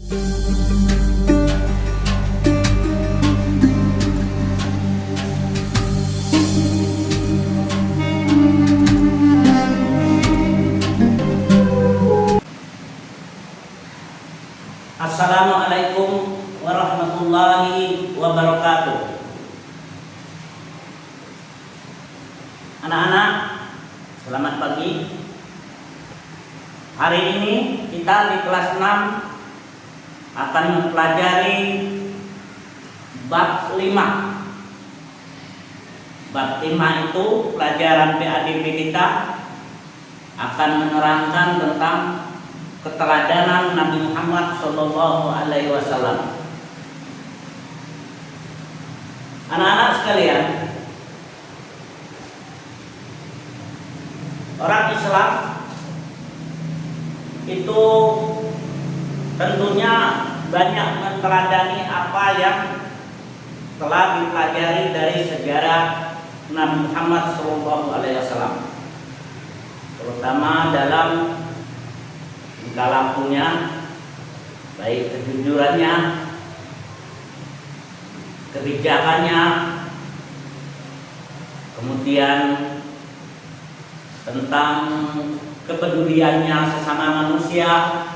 Assalamualaikum warahmatullahi wabarakatuh. Anak-anak, selamat pagi. Hari ini kita di kelas 6 akan mempelajari bab 5. Bab 5 itu pelajaran PADB kita akan menerangkan tentang keteladanan Nabi Muhammad SAW. Anak-anak sekalian, orang Islam itu tentunya banyak meneladani apa yang telah dipelajari dari sejarah Nabi Muhammad SAW, terutama dalam tingkah lakunya, baik kejujurannya, kebijakannya, kemudian tentang kepeduliannya sesama manusia,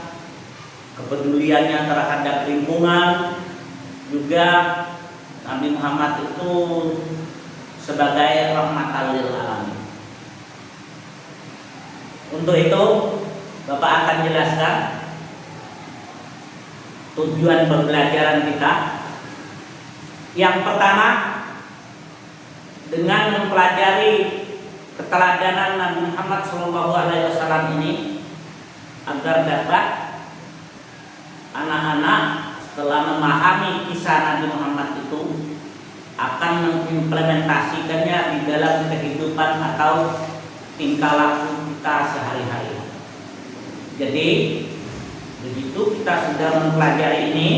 kepeduliannya terhadap lingkungan. Juga Nabi Muhammad itu sebagai rahmatan lil alamin. Untuk itu Bapak akan jelaskan tujuan pembelajaran kita. Yang pertama, dengan mempelajari keteladanan Nabi Muhammad SAW ini, agar dapat anak-anak setelah memahami kisah Nabi Muhammad itu akan mengimplementasikannya di dalam kehidupan atau tingkah laku kita sehari-hari. Jadi begitu kita sudah mempelajari ini,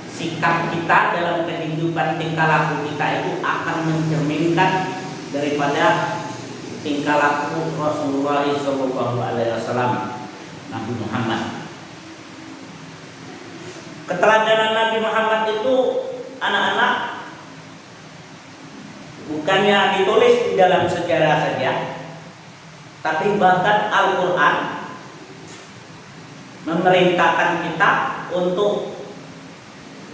sikap kita dalam kehidupan tingkah laku kita itu akan mencerminkan daripada tingkah laku Rasulullah SAW, Nabi Muhammad. Keteladanan Nabi Muhammad itu, anak-anak, bukannya ditulis di dalam sejarah saja, tapi bahkan Al-Quran memerintahkan kita untuk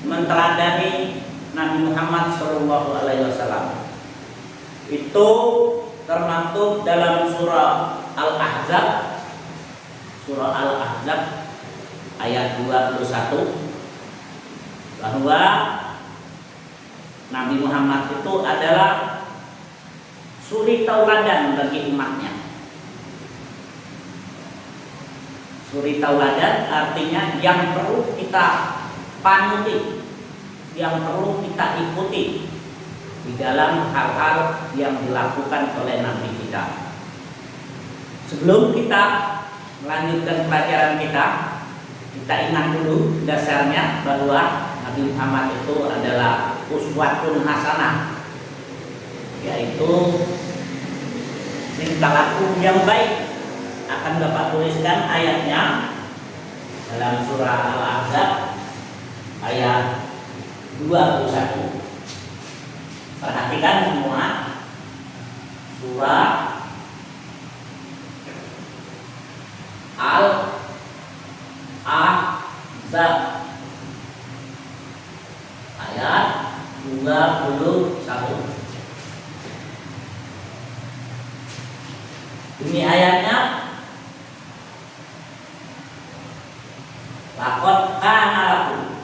menteladani Nabi Muhammad SAW. Itu termaktub dalam surah Al-Ahzab, ayat 21, bahwa Nabi Muhammad itu adalah suri tauladan bagi umatnya. Suri tauladan artinya yang perlu kita panuti, yang perlu kita ikuti di dalam hal-hal yang dilakukan oleh Nabi kita. Sebelum kita melanjutkan pelajaran kita ingat dulu dasarnya bahwa Nabi Muhammad itu adalah uswatun hasanah, yaitu tingkah laku yang baik. Akan Bapak tuliskan ayatnya dalam surah Al-Ahzab ayat 21. Perhatikan semua, surah Al-Ahzab ayat 21. Ini ayatnya, laqad kana lakum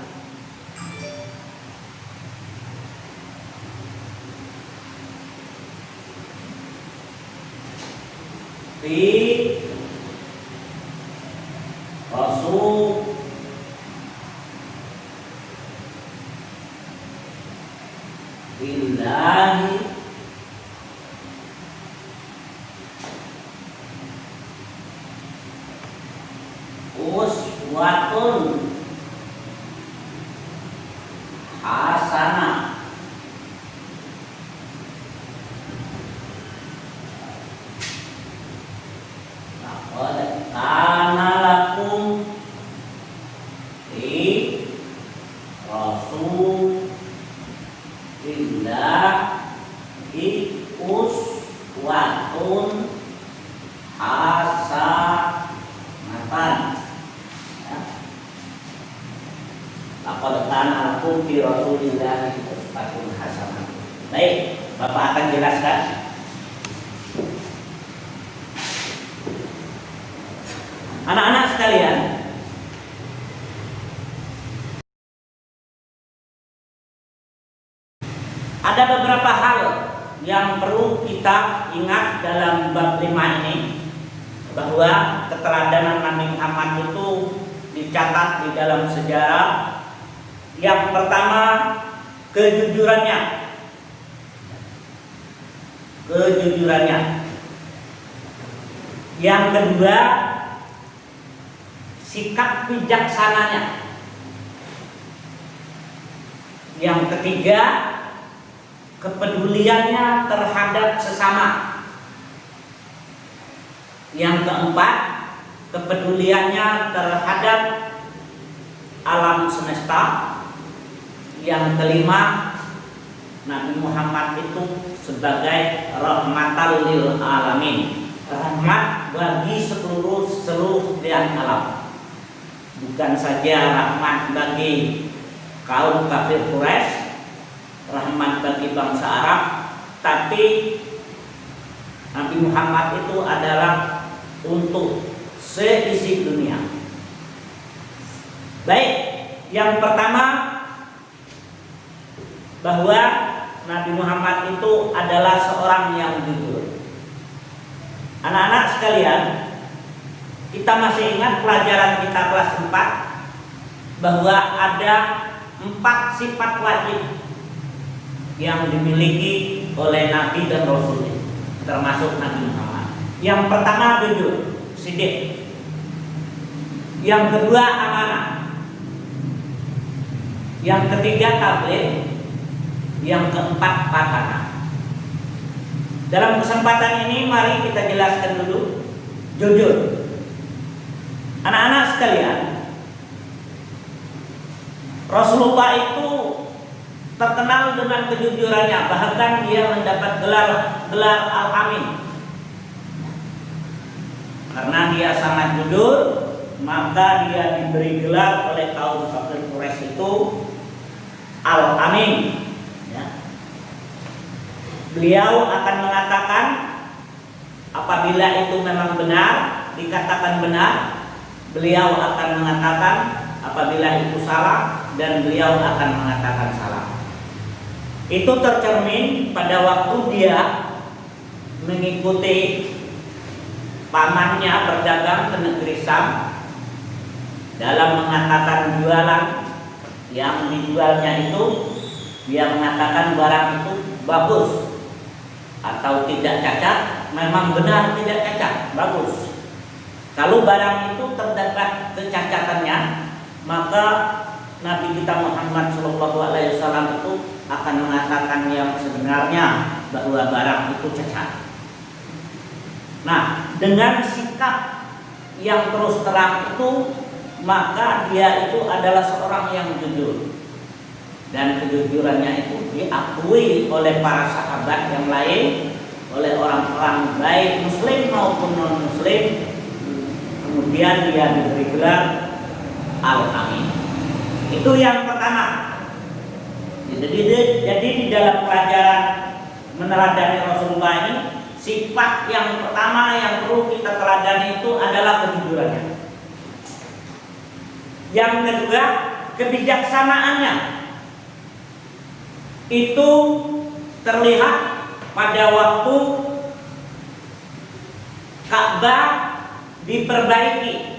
fi Rasulillahi uswatun hasanah. Laqad kana lakum fi Rasulillahi uswatun hasanatan. Ya. Laqad kana lakum fi Rasulillahi uswatun hasanah. Baik, Bapak akan jelaskan. Anak-anak sekalian, ada beberapa hal yang perlu kita ingat dalam bab 5 ini, bahwa keteladanan Nabi Muhammad itu dicatat di dalam sejarah. Yang pertama, kejujurannya. Yang kedua, sikap bijaksananya. Yang ketiga, kepeduliannya terhadap sesama. Yang keempat, kepeduliannya terhadap alam semesta. Yang kelima, Nabi Muhammad itu sebagai rahmatan lil alamin, rahmat bagi seluruh alam. Bukan saja rahmat bagi kaum kafir Quraisy, rahmat bagi bangsa Arab, tapi Nabi Muhammad itu adalah untuk seisi dunia. Baik, yang pertama, bahwa Nabi Muhammad itu adalah seorang yang jujur. Anak-anak sekalian, kita masih ingat pelajaran kita kelas 4 bahwa ada 4 sifat wajib yang dimiliki oleh Nabi dan Rasul, termasuk Nabi Muhammad. Yang pertama, jujur, sidik. Yang kedua, amanah. Yang ketiga, tabligh. Yang keempat, patanah. Dalam kesempatan ini mari kita jelaskan dulu jujur. Anak-anak sekalian, Rasulullah itu terkenal dengan kejujurannya, bahkan dia mendapat gelar Al-Amin. Karena dia sangat jujur, maka dia diberi gelar oleh kaum kafir Quraisy itu Al-Amin. Beliau akan mengatakan apabila itu memang benar, dikatakan benar. Beliau akan mengatakan apabila itu salah, dan beliau akan mengatakan salah. Itu tercermin pada waktu dia mengikuti pamannya berdagang ke negeri Sam. Dalam mengatakan jualan yang dijualnya itu, dia mengatakan barang itu bagus atau tidak cacat. Memang benar tidak cacat, bagus. Kalau barang itu terdapat kecacatannya, maka Nabi kita Muhammad SAW itu akan mengatakan yang sebenarnya, bahwa barang itu cacat. Nah, dengan sikap yang terus terang itu, maka dia itu adalah seorang yang jujur. Dan kejujurannya itu diakui oleh para sahabat yang lain, oleh orang-orang baik muslim maupun non muslim. Kemudian dia diberi gelar Al-Amin. Itu yang pertama. Jadi di dalam pelajaran meneladani Rasulullah ini, sifat yang pertama yang perlu kita teladani itu adalah kejujurannya. Yang kedua, kebijaksanaannya. Itu terlihat pada waktu Ka'bah diperbaiki.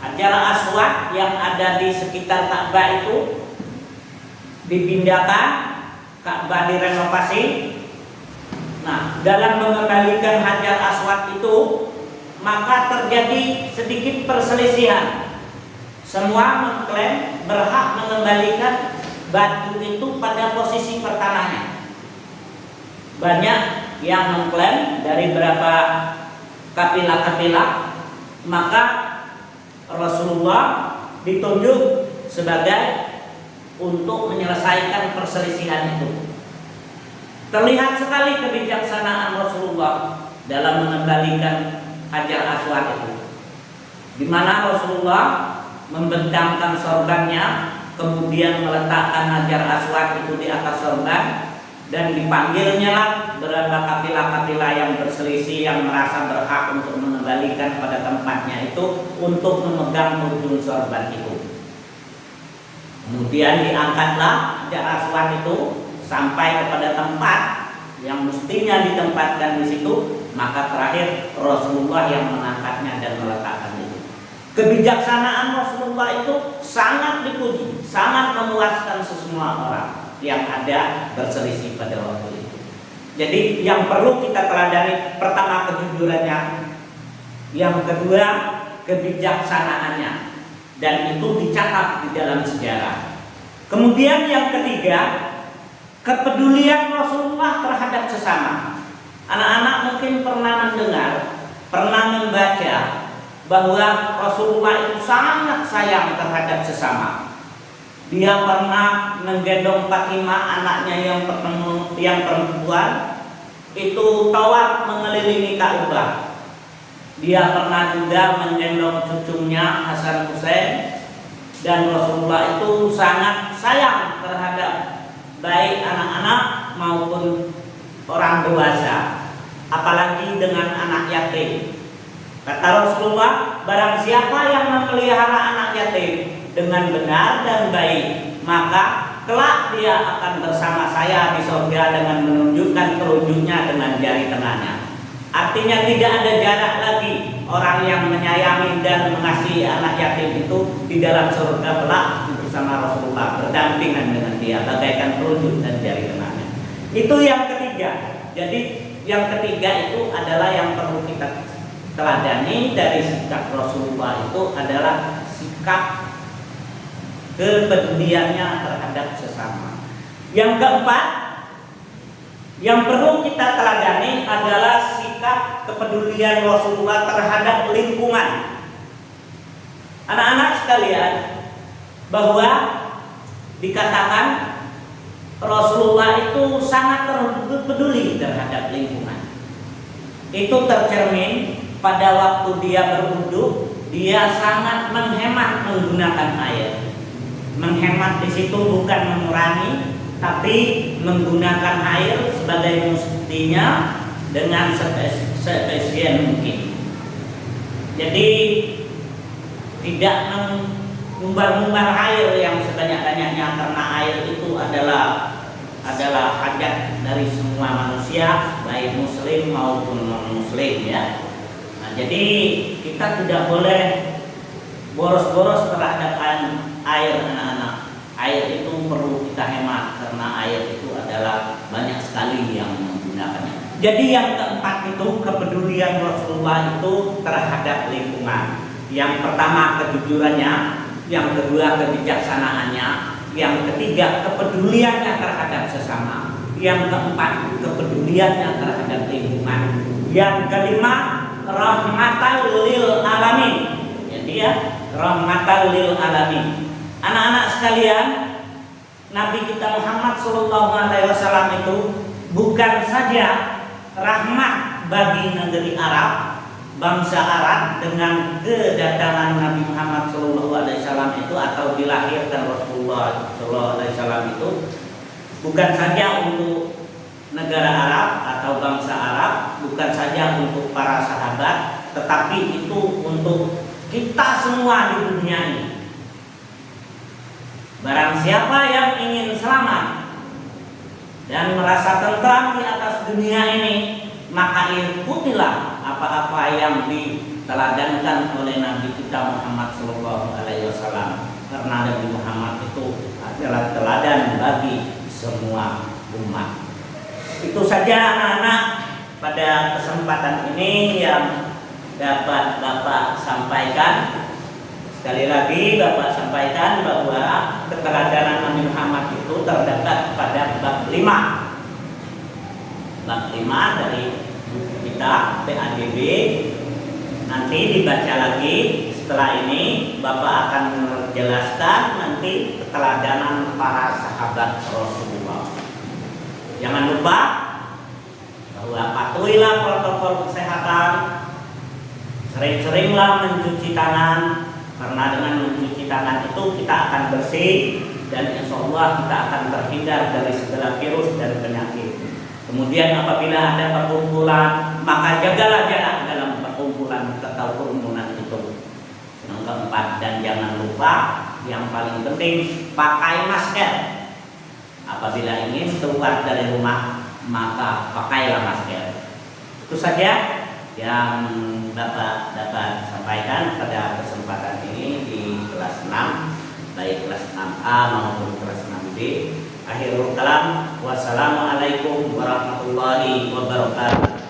Hajar Aswad yang ada di sekitar Ka'bah itu dipindahkan, Ka'bah direnovasi. Nah, dalam mengembalikan Hajar Aswad itu, maka terjadi sedikit perselisihan. Semua mengklaim berhak mengembalikan batu itu pada posisi pertamanya. Banyak yang mengklaim dari beberapa kapilah-kapilah. Maka Rasulullah ditunjuk sebagai untuk menyelesaikan perselisihan itu. Terlihat sekali kebijaksanaan Rasulullah dalam mengembalikan Hajar Aswad itu, di mana Rasulullah membentangkan sorbannya, kemudian meletakkan Hajar Aswad itu di atas sorban, dan dipanggilnya lah beberapa kafilah-kafilah yang berselisih yang merasa berhak untuk mengembalikan pada tempatnya itu untuk memegang ujung sorban itu. Kemudian diangkatlah Hajar Aswad itu sampai kepada tempat yang mestinya ditempatkan di situ, maka terakhir Rasulullah yang mengangkatnya dan meletakkan itu. Kebijaksanaan Rasulullah itu sangat dipuji, sangat memuaskan semua orang yang ada berselisih pada waktu itu. Jadi yang perlu kita teladani, pertama kejujurannya, yang kedua kebijaksanaannya, dan itu dicatat di dalam sejarah. Kemudian yang ketiga, kepedulian Rasulullah terhadap sesama. Anak-anak mungkin pernah mendengar, pernah membaca bahwa Rasulullah itu sangat sayang terhadap sesama. Dia pernah menggendong Fatimah, anaknya yang perempuan, itu tawaf mengelilingi Ka'bah. Dia pernah juga menggendong cucunya Hasan Hussein, dan Rasulullah itu sangat sayang terhadap baik anak-anak maupun orang dewasa, apalagi dengan anak yatim. Kata Rasulullah, barang siapa yang memelihara anak yatim dengan benar dan baik, maka kelak dia akan bersama saya di surga dengan menunjukkan telunjuknya dengan jari tengahnya. Artinya tidak ada jarak lagi orang yang menyayangi dan mengasihi anak yatim itu di dalam surga kelak bersama Rasulullah, berdampingan dengan dia bagaikan telunjuk dan jari tengahnya. Itu yang ketiga. Jadi yang ketiga itu adalah yang perlu kita teladani dari sikap Rasulullah, itu adalah sikap kepeduliannya terhadap sesama. Yang keempat yang perlu kita teladani adalah sikap kepedulian Rasulullah terhadap lingkungan. Anak-anak sekalian, bahwa dikatakan Rasulullah itu sangat peduli terhadap lingkungan. Itu tercermin pada waktu dia berwudu, dia sangat menghemat menggunakan air. Menghemat di situ bukan mengurangi, tapi menggunakan air sebagai mestinya dengan seefisien mungkin. Jadi tidak mengumbar-umbar air yang sebanyak-banyaknya, karena air itu adalah hajat dari semua manusia, baik muslim maupun non-muslim ya. Nah, jadi kita tidak boleh boros-boros terhadap air anak-anak. Air itu perlu kita hemat karena air itu adalah banyak sekali yang menggunakannya. Jadi yang keempat itu kepedulian Rasulullah itu terhadap lingkungan. Yang pertama kejujurannya, yang kedua kebijaksanaannya, yang ketiga kepeduliannya terhadap sesama, yang keempat kepeduliannya terhadap lingkungan, yang kelima rahmatan lil alamin. Jadi ya, rahmatan lil alamin. Anak-anak sekalian, Nabi kita Muhammad SAW itu bukan saja rahmat bagi negeri Arab, bangsa Arab dengan kedatangan Nabi Muhammad SAW itu atau dilahirkan Rasulullah SAW itu, bukan saja untuk negara Arab atau bangsa Arab, bukan saja untuk para sahabat, tetapi itu untuk kita semua di dunia ini. Barang siapa yang ingin selamat dan merasa tentram di atas dunia ini, maka ikutilah apa-apa yang diteladankan oleh Nabi kita Muhammad SAW. Karena Nabi Muhammad itu adalah teladan bagi semua umat. Itu saja anak-anak pada kesempatan ini yang dapat Bapak sampaikan. Sekali lagi Bapak sampaikan bahwa keteladanan Nabi Muhammad itu terdapat pada bab 5. Bab 5 dari buku kita PADB. Nanti dibaca lagi. Setelah ini Bapak akan terjelaskan nanti keteladanan para sahabat Rasulullah. Jangan lupa bahwa patuhilah protokol kesehatan, sering-seringlah mencuci tangan, karena dengan mencuci tangan itu kita akan bersih dan insya Allah kita akan terhindar dari segala virus dan penyakit. Kemudian apabila ada perkumpulan, maka jagalah jarak dalam perkumpulan atau kerumunan itu. Yang keempat, dan jangan lupa yang paling penting, pakai masker. Apabila ingin keluar dari rumah, maka pakailah masker. Itu saja yang dapat sampaikan pada kesempatan ini di kelas 6, baik kelas 6A maupun kelas 6B. Akhirul kalam, wassalamualaikum warahmatullahi wabarakatuh.